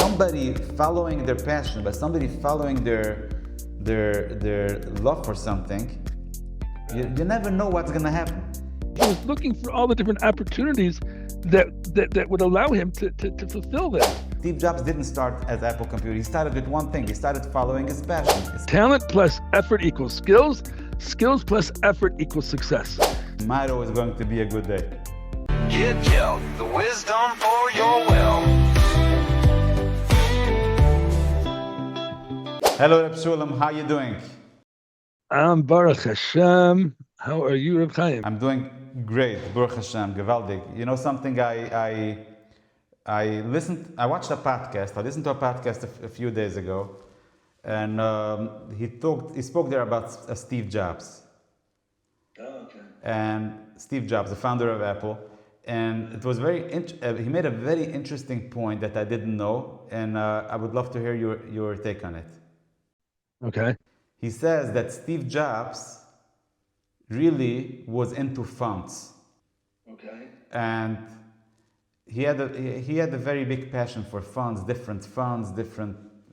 somebody following their passion, by somebody following their love for something, you never know what's going to happen. He was looking for all the different opportunities that would allow him to fulfill that. Steve Jobs didn't start as Apple Computer. He started with one thing. He started following his passion. Talent plus effort equals skills. Skills plus effort equals success. Tomorrow is going to be a good day. Get Guilt, the wisdom for your will. Hello, Reb Sholom. How are you doing? I'm Baruch Hashem. How are you, Reb Chaim? I'm doing great. Baruch Hashem. Gewaldig. You know something? I watched a podcast. I listened to a podcast a few days ago, and he spoke there about Steve Jobs. Oh, okay. And Steve Jobs, the founder of Apple, and it was he made a very interesting point that I didn't know, and I would love to hear your take on it. Okay. He says that Steve Jobs really was into fonts. Okay. And he had a very big passion for fonts, different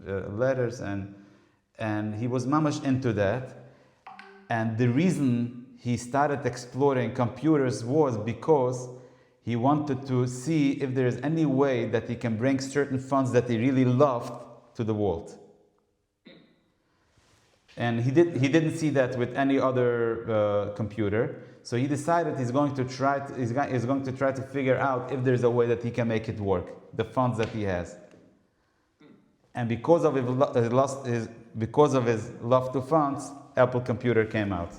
letters, and he was mamash into that. And the reason he started exploring computers was because he wanted to see if there is any way that he can bring certain fonts that he really loved to the world. And he didn't see that with any other computer, so he decided he's going to try to figure out if there's a way that he can make it work, the fonts that he has. And because of his love to fonts, Apple Computer came out.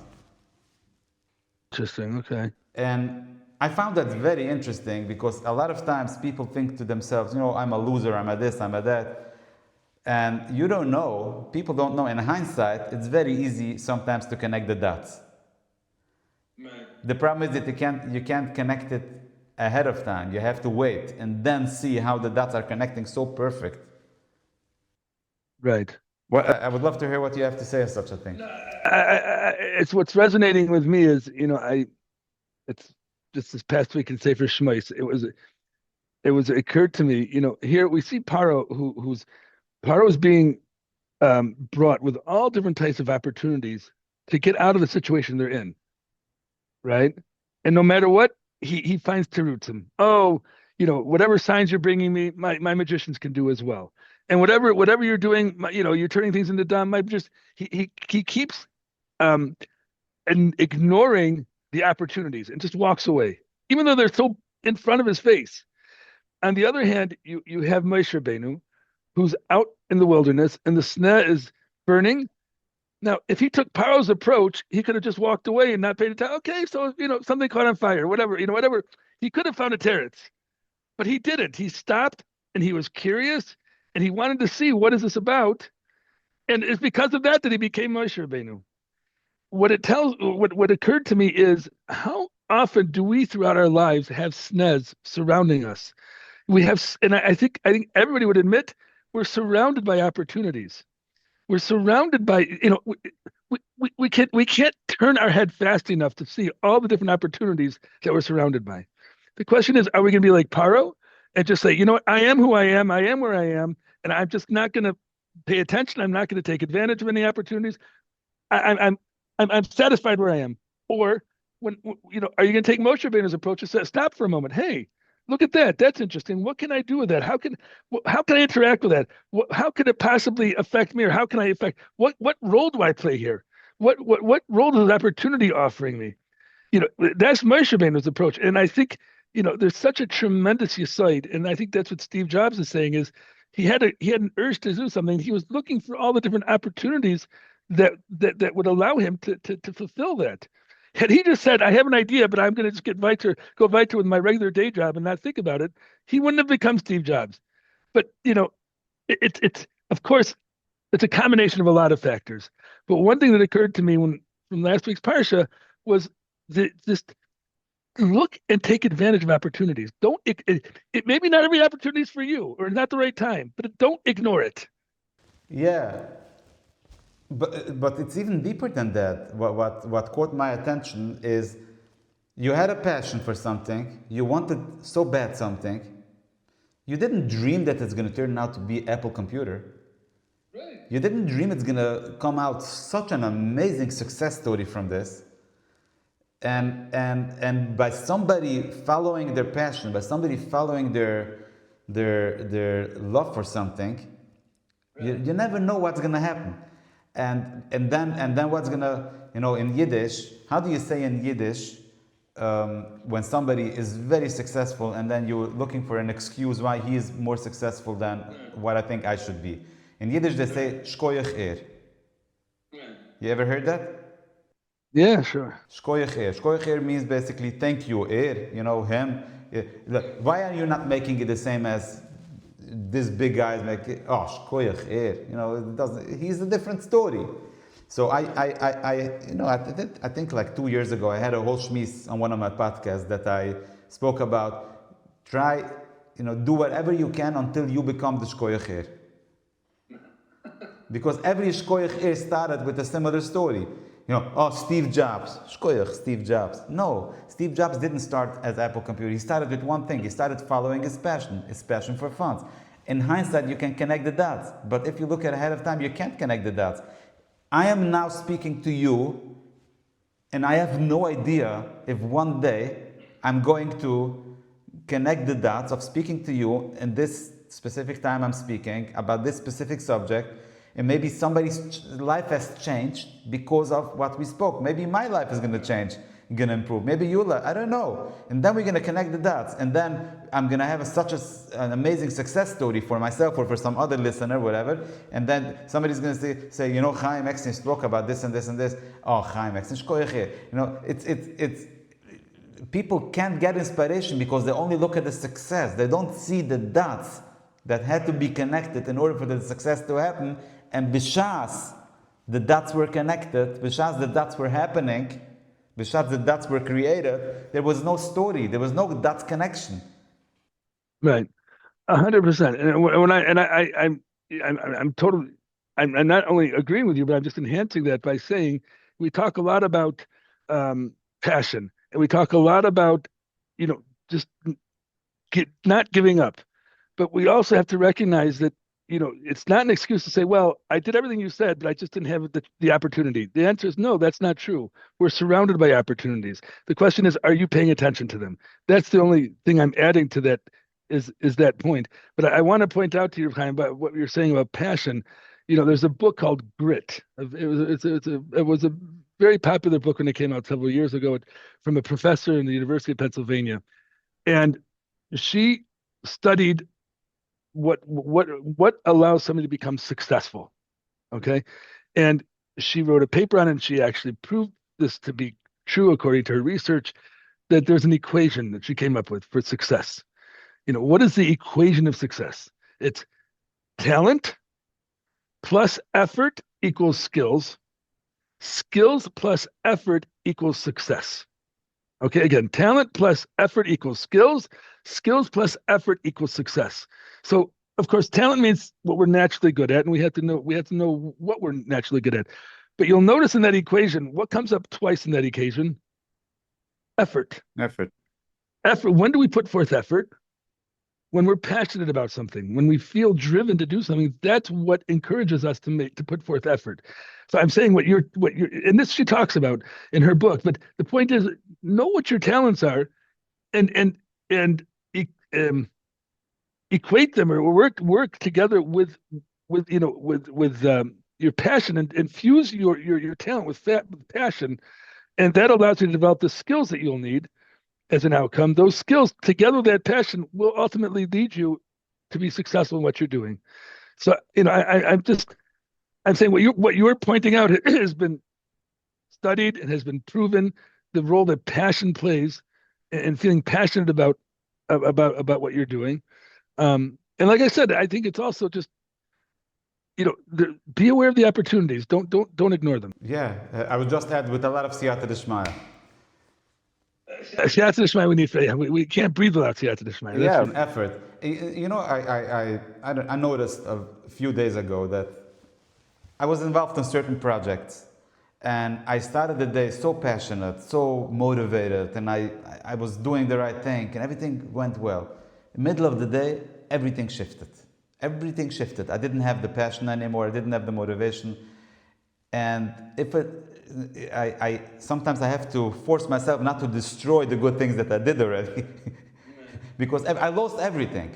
Interesting. Okay. And I found that very interesting because a lot of times people think to themselves, I'm a loser, I'm a this, I'm a that. And you don't know, people don't know. In hindsight, it's very easy sometimes to connect the dots. Right. The problem is that you can't connect it ahead of time. You have to wait and then see how the dots are connecting so perfect. Right. Well, I would love to hear what you have to say on such a thing. It's what's resonating with me is, it's just this past week in Sefer Shmos. It occurred to me, here we see Paro, Paro is being brought with all different types of opportunities to get out of the situation they're in, right? And no matter what, he finds terutzim. Whatever signs you're bringing me, my magicians can do as well. And whatever you're doing, you're turning things into dam. He keeps and ignoring the opportunities and just walks away, even though they're so in front of his face. On the other hand, you have Moshe Rabbeinu, who's out in the wilderness and the sneh is burning. Now, if he took Paro's approach, he could have just walked away and not paid attention. Okay, so, something caught on fire, whatever. He could have found a teretz, but he didn't. He stopped and he was curious and he wanted to see what is this about. And it's because of that he became Moshe Rabbeinu. What occurred to me is how often do we throughout our lives have snehs surrounding us? We have, and I think everybody would admit, we're surrounded by opportunities. We're surrounded by, we can't turn our head fast enough to see all the different opportunities that we're surrounded by. The question is, are we going to be like Paro and just say, I am who I am where I am, and I'm just not going to pay attention. I'm not going to take advantage of any opportunities. I'm satisfied where I am. Or are you going to take Moshe Rabbeinu's approach and say, stop for a moment. Hey, look at that. That's interesting. What can I do with that? How can I interact with that? How could it possibly affect me, or how can I affect? What role do I play here? What role is opportunity offering me? That's Moshe Rabbeinu's approach, and I think there's such a tremendous yesod, and I think that's what Steve Jobs is saying is he had an urge to do something. He was looking for all the different opportunities that would allow him to fulfill that. Had he just said, I have an idea, but I'm going to just go weiter with my regular day job and not think about it, he wouldn't have become Steve Jobs. But, it's of course, it's a combination of a lot of factors. But one thing that occurred to me from last week's Parsha was this look and take advantage of opportunities. It maybe not every opportunity is for you or not the right time, but don't ignore it. Yeah. But it's even deeper than that. What caught my attention is you had a passion for something, you wanted so bad something, You didn't dream that it's going to turn out to be Apple computer. Right. You didn't dream it's going to come out such an amazing success story from this. And by somebody following their passion, by somebody following their love for something, you never know what's gonna happen. And then what's gonna, in Yiddish, how do you say in Yiddish when somebody is very successful and then you're looking for an excuse why he is more successful than what I think I should be? In Yiddish they say shkoyach er. You ever heard that? Yeah, sure. Shkoyach er. Shkoyach er means basically thank you, er, him. Look, why are you not making it the same as this big guy is making? Oh, shkoyach er. It doesn't. He's a different story. So I think like 2 years ago I had a whole shmiz on one of my podcasts that I spoke about. Try, do whatever you can until you become the shkoyach er. Because every shkoyach er started with a similar story. Steve Jobs, shkoyach, Steve Jobs. No, Steve Jobs didn't start as Apple Computer. He started with one thing. He started following his passion for funds. In hindsight, you can connect the dots. But if you look at ahead of time, you can't connect the dots. I am now speaking to you, and I have no idea if one day I'm going to connect the dots of speaking to you in this specific time I'm speaking about this specific subject. And maybe somebody's life has changed because of what we spoke. Maybe my life is going to change, going to improve. Maybe your life, I don't know. And then we're going to connect the dots. And then I'm going to have such an amazing success story for myself or for some other listener, whatever. And then somebody's going to say, Chaim Exner spoke about this and this and this. Oh, Chaim Exner, it's people can't get inspiration because they only look at the success. They don't see the dots that had to be connected in order for the success to happen. And b'shas, the dots were connected, b'shas the dots were happening, b'shas the dots were created, there was no story, there was no dots connection. Right, 100%. I'm not only agreeing with you, but I'm just enhancing that by saying we talk a lot about passion, and we talk a lot about just not giving up, but we also have to recognize that. It's not an excuse to say, well, I did everything you said, but I just didn't have the opportunity. The answer is no, that's not true. We're surrounded by opportunities. The question is, are you paying attention to them? That's the only thing I'm adding to that is that point. But I want to point out to you, Chaim, about what you're saying about passion. There's a book called Grit. It was a very popular book when it came out several years ago from a professor in the University of Pennsylvania. And she studied what allows somebody to become successful, okay? And she wrote a paper on it, and she actually proved this to be true according to her research, that there's an equation that she came up with for success. What is the equation of success? It's talent plus effort equals skills. Skills plus effort equals success. Okay, again, talent plus effort equals skills. Skills plus effort equals success. So, of course, talent means what we're naturally good at, and we have to know what we're naturally good at. But you'll notice in that equation, what comes up twice in that equation? Effort. Effort. When do we put forth effort? When we're passionate about something, when we feel driven to do something, that's what encourages us to put forth effort. So I'm saying what you're, and this she talks about in her book. But the point is, know what your talents are, and equate them or work together with your passion and infuse your talent with passion, and that allows you to develop the skills that you'll need as an outcome. Those skills together with that passion will ultimately lead you to be successful in what you're doing. So I'm saying what you're pointing out has been studied and has been proven, the role that passion plays and feeling passionate about what you're doing. And like I said, I think it's also just be aware of the opportunities. Don't ignore them. Yeah, I would just add with a lot of siyata d'shmaya. Siyata d'shmaya we need. We can't breathe without siyata d'shmaya. Yeah, effort. I noticed a few days ago that I was involved in certain projects, and I started the day so passionate, so motivated, and I was doing the right thing, and everything went well. In the middle of the day, everything shifted. Everything shifted. I didn't have the passion anymore. I didn't have the motivation. And I sometimes I have to force myself not to destroy the good things that I did already, because I lost everything.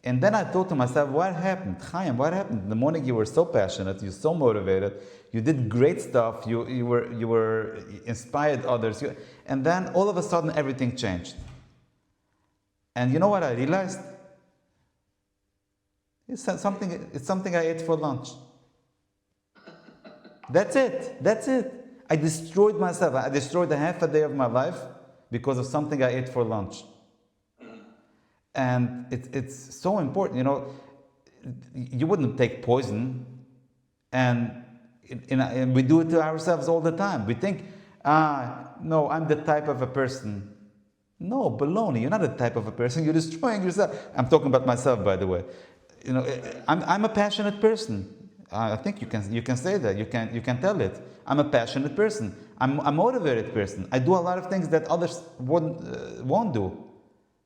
And then I thought to myself, what happened? Chaim, what happened? In the morning you were so passionate, you were so motivated, you did great stuff, you were inspired others, and then all of a sudden everything changed. And you know what I realized? It's something I ate for lunch. That's it. I destroyed myself. I destroyed a half a day of my life because of something I ate for lunch. And it's so important, you wouldn't take poison, and we do it to ourselves all the time. We think, no, I'm the type of a person. No, baloney, you're not the type of a person, you're destroying yourself. I'm talking about myself, by the way. I'm a passionate person. I think you can say that, you can tell it. I'm a passionate person. I'm a motivated person. I do a lot of things that others won't do,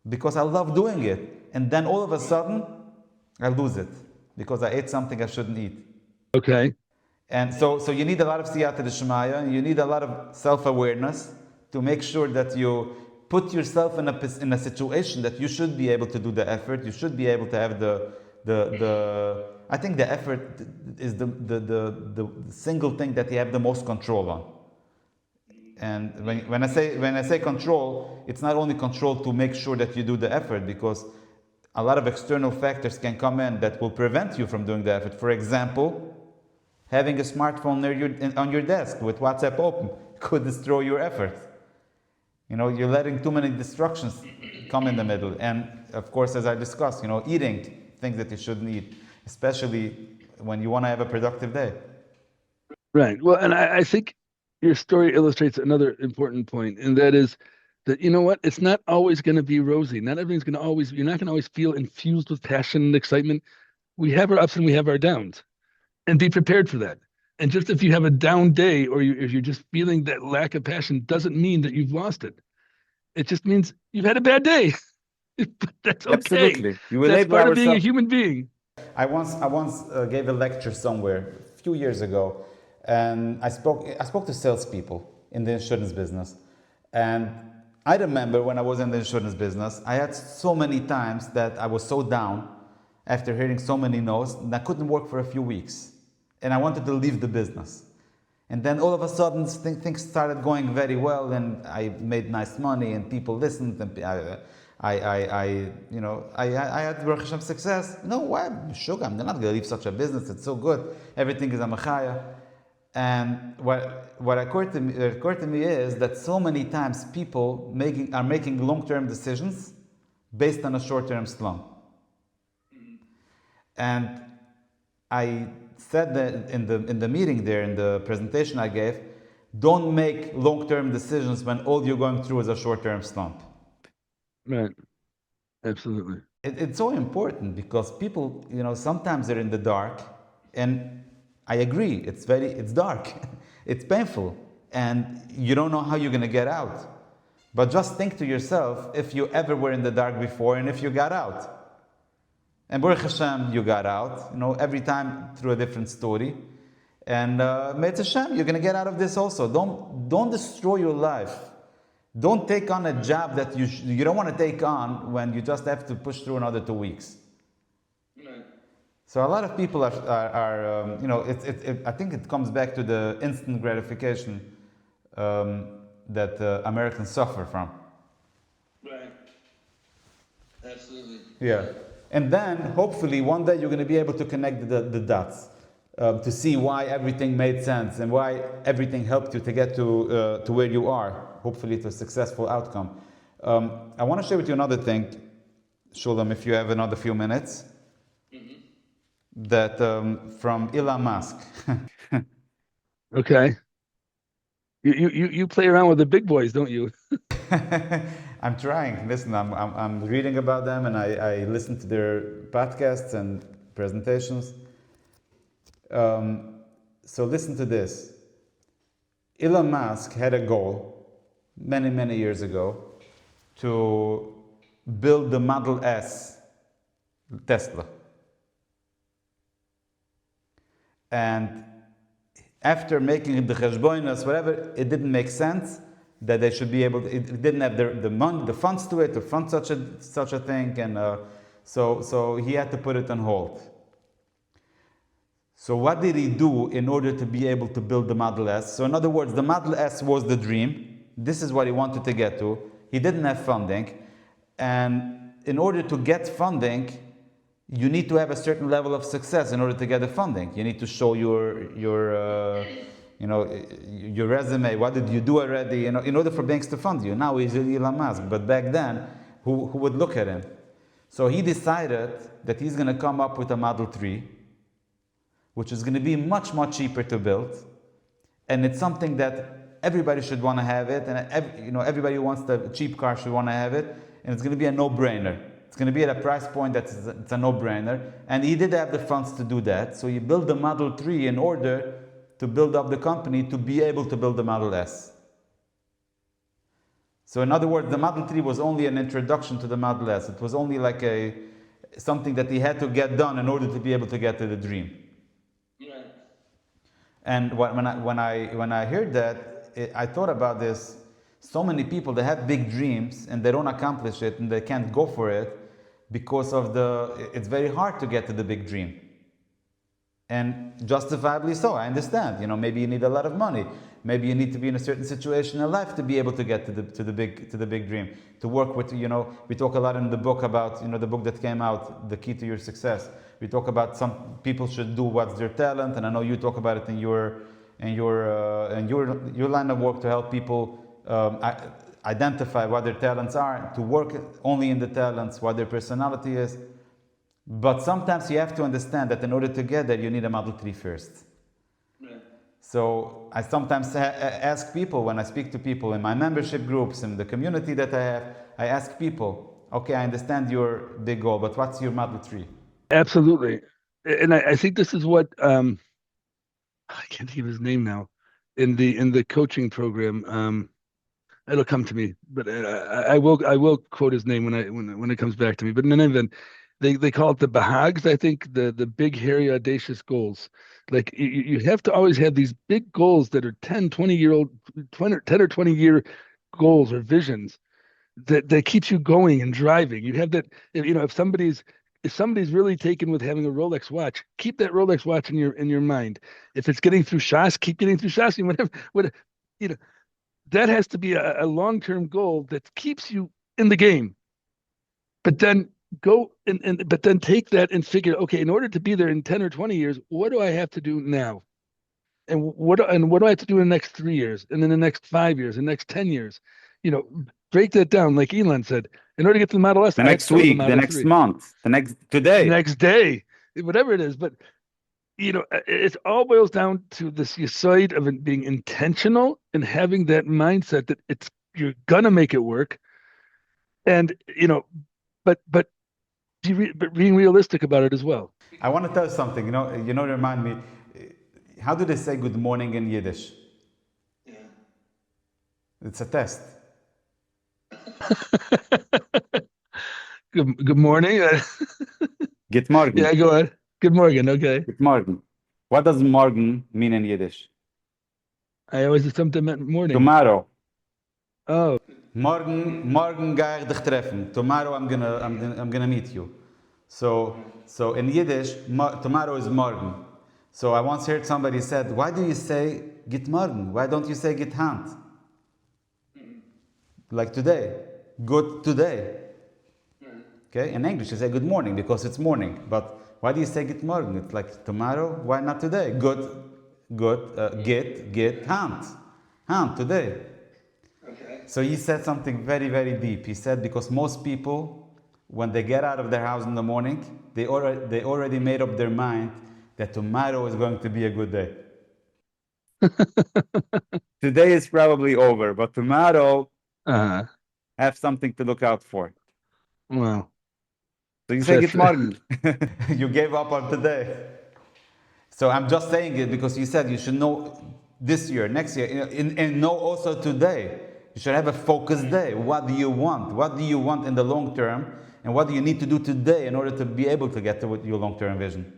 because I love doing it. And then all of a sudden, I lose it because I ate something I shouldn't eat. Okay. And so you need a lot of siyata d'shmaya, and you need a lot of self-awareness to make sure that you put yourself in a situation that you should be able to do the effort. You should be able to have the I think the effort is the single thing that you have the most control on. And when I say control, it's not only control to make sure that you do the effort, because a lot of external factors can come in that will prevent you from doing the effort. For example, having a smartphone on your desk with WhatsApp open could destroy your effort. You're letting too many distractions come in the middle. And of course, as I discussed, eating things that you shouldn't eat, especially when you want to have a productive day. Right. Well, and I think your story illustrates another important point, and that is that, it's not always going to be rosy. Not everything's going to you're not going to always feel infused with passion and excitement. We have our ups and we have our downs, and be prepared for that. And just if you have a down day, or if you're just feeling that lack of passion, doesn't mean that you've lost it. It just means you've had a bad day. That's okay. Absolutely. That's part of being a human being. I once gave a lecture somewhere a few years ago, and I spoke to salespeople in the insurance business. And I remember when I was in the insurance business, I had so many times that I was so down after hearing so many no's, and I couldn't work for a few weeks. And I wanted to leave the business. And then all of a sudden, things started going very well, and I made nice money, and people listened, and I had Baruch Hashem success. No, why? Sugar, I'm not going to leave such a business. It's so good. Everything is a machaya. And what occurred to me is that so many times people are making long-term decisions based on a short-term slump. And I said that in the meeting there, in the presentation I gave, don't make long-term decisions when all you're going through is a short-term slump. Right. Absolutely. It's so important, because people, sometimes they're in the dark, and I agree, it's dark, it's painful, and you don't know how you're going to get out. But just think to yourself if you ever were in the dark before, and if you got out. And Baruch Hashem, you got out, every time through a different story. And Me'etz Hashem, you're going to get out of this also. Don't destroy your life. Don't take on a job that you don't want to take on when you just have to push through another 2 weeks. Right. So a lot of people are I think it comes back to the instant gratification that Americans suffer from. Right. Absolutely. Yeah. And then, hopefully, one day you're going to be able to connect the dots to see why everything made sense and why everything helped you to get to where you are, hopefully to a successful outcome. I want to share with you another thing, Sholom, if you have another few minutes, that from Elon Musk. Okay. You play around with the big boys, don't you? I'm trying. Listen, I'm reading about them, and I listen to their podcasts and presentations. So listen to this. Elon Musk had a goal many, many years ago to build the Model S Tesla. And after making the cheshbonos, whatever, it didn't make sense that they should be able to, it didn't have the money, the funds to it, to fund such a thing, and so he had to put it on hold. So what did he do in order to be able to build the Model S? So in other words, the Model S was the dream. This is what he wanted to get to. He didn't have funding, and in order to get funding, you need to have a certain level of success in order to get the funding. You need to show your resume. What did you do already? In order for banks to fund you. Now he's Elon Musk, but back then, who would look at him? So he decided that he's going to come up with a Model 3, which is going to be much, much cheaper to build, and it's something that everybody should want to have it, and everybody who wants the cheap car should want to have it, and it's going to be a no-brainer. It's going to be at a price point that's it's a no-brainer, and he did have the funds to do that. So he built the Model 3 in order to build up the company to be able to build the Model S. So in other words, the Model 3 was only an introduction to the Model S. It was only like something that he had to get done in order to be able to get to the dream. Yeah. And when I heard that, I thought about this. So many people, they have big dreams and they don't accomplish it and they can't go for it because of it's very hard to get to the big dream. And justifiably so, I understand. Maybe you need a lot of money. Maybe you need to be in a certain situation in life to be able to get to the big dream. To work with, we talk a lot in the book about, the book that came out, The Key to Your Success. We talk about some people should do what's their talent, and I know you talk about it in your line of work to help people identify what their talents are, to work only in the talents, what their personality is. But sometimes you have to understand that in order to get there, you need a Model 3 first. Right. So I sometimes ask people, when I speak to people in my membership groups, in the community that I have, I ask people, okay, I understand your big goal, but what's your Model 3? Absolutely. And I think this is what, I can't think of his name now, in the coaching program, it'll come to me, but I will quote his name when it comes back to me. But in any event, they call it the Bahags, I think, the big, hairy, audacious goals. Like you have to always have these big goals that are 10 or 20 year goals or visions that keeps you going and driving. You have that, if somebody's really taken with having a Rolex watch, keep that Rolex watch in your mind. If it's getting through Shas, keep getting through Shas, whatever, that has to be a long-term goal that keeps you in the game. But then go but then take that and figure, okay, in order to be there in 10 or 20 years, what do I have to do now? And what do I have to do in the next 3 years, and in the next 5 years, and the next 10 years? Break that down, like Elon said. In order to get to the Model S, the next week, the next 3. month, today, the next day, whatever it is. But it all boils down to this side of it being intentional and having that mindset that you're gonna make it work, and but being realistic about it as well. I want to tell you something. Remind me. How do they say good morning in Yiddish? Yeah. It's a test. Good morning. Good morning. Yeah, go ahead. Good morning. Okay. Good morning. What does morgen mean in Yiddish? I always assumed it meant morning. Tomorrow. Oh. Morgen ga ich dich treffen. Tomorrow I'm gonna meet you. So in Yiddish, tomorrow is morgen. So I once heard somebody said, why do you say git morgen? Why don't you say git hand? Like today. Good today. Okay, in English you say good morning because it's morning. But why do you say git morgen? It's like tomorrow, why not today? Git hand. Hand, today. Okay. So he said something very, very deep. He said because most people, when they get out of their house in the morning, they already made up their mind that tomorrow is going to be a good day. Today is probably over, but tomorrow have something to look out for. Wow. So you say good morning. You gave up on today. So I'm just saying it because you said you should know this year, next year, and know also today. You should have a focused day. What do you want? What do you want in the long term? And what do you need to do today in order to be able to get to your long-term vision?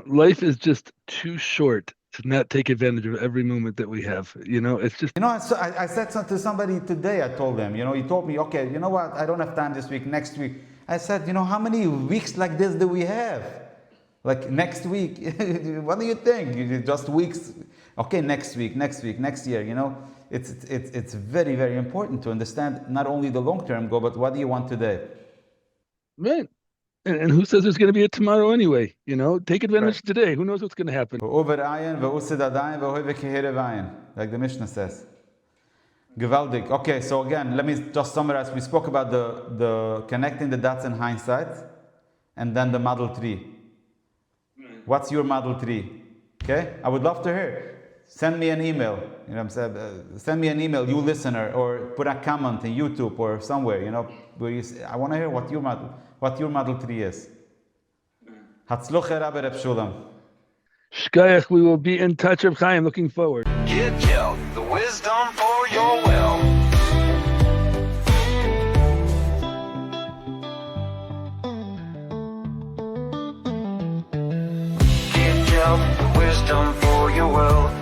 Life is just too short to not take advantage of every moment that we have. It's just. I said to somebody today, I told him, he told me, okay, you know what, I don't have time this week, next week. I said, how many weeks like this do we have? Like next week, what do you think? Just weeks. Okay, next week, next year, It's very, very important to understand not only the long-term goal, but what do you want today? Right. And who says there's going to be a tomorrow anyway? Take advantage Right. today. Who knows what's going to happen? Like the Mishnah says. Gewaldig. Okay, so again, let me just summarize. We spoke about the connecting the dots in hindsight, and then the model tree. What's your model tree? Okay, I would love to hear. Send me an email. Send me an email, you listener, or put a comment in YouTube or somewhere. Where you say, I want to hear what your model tree is. Hatzluche Rabbi Reb Sholom. Shkayach, we will be in touch, Reb Chaim. Looking forward. Get Gel, the wisdom for your well. Get Gel, the wisdom for your well.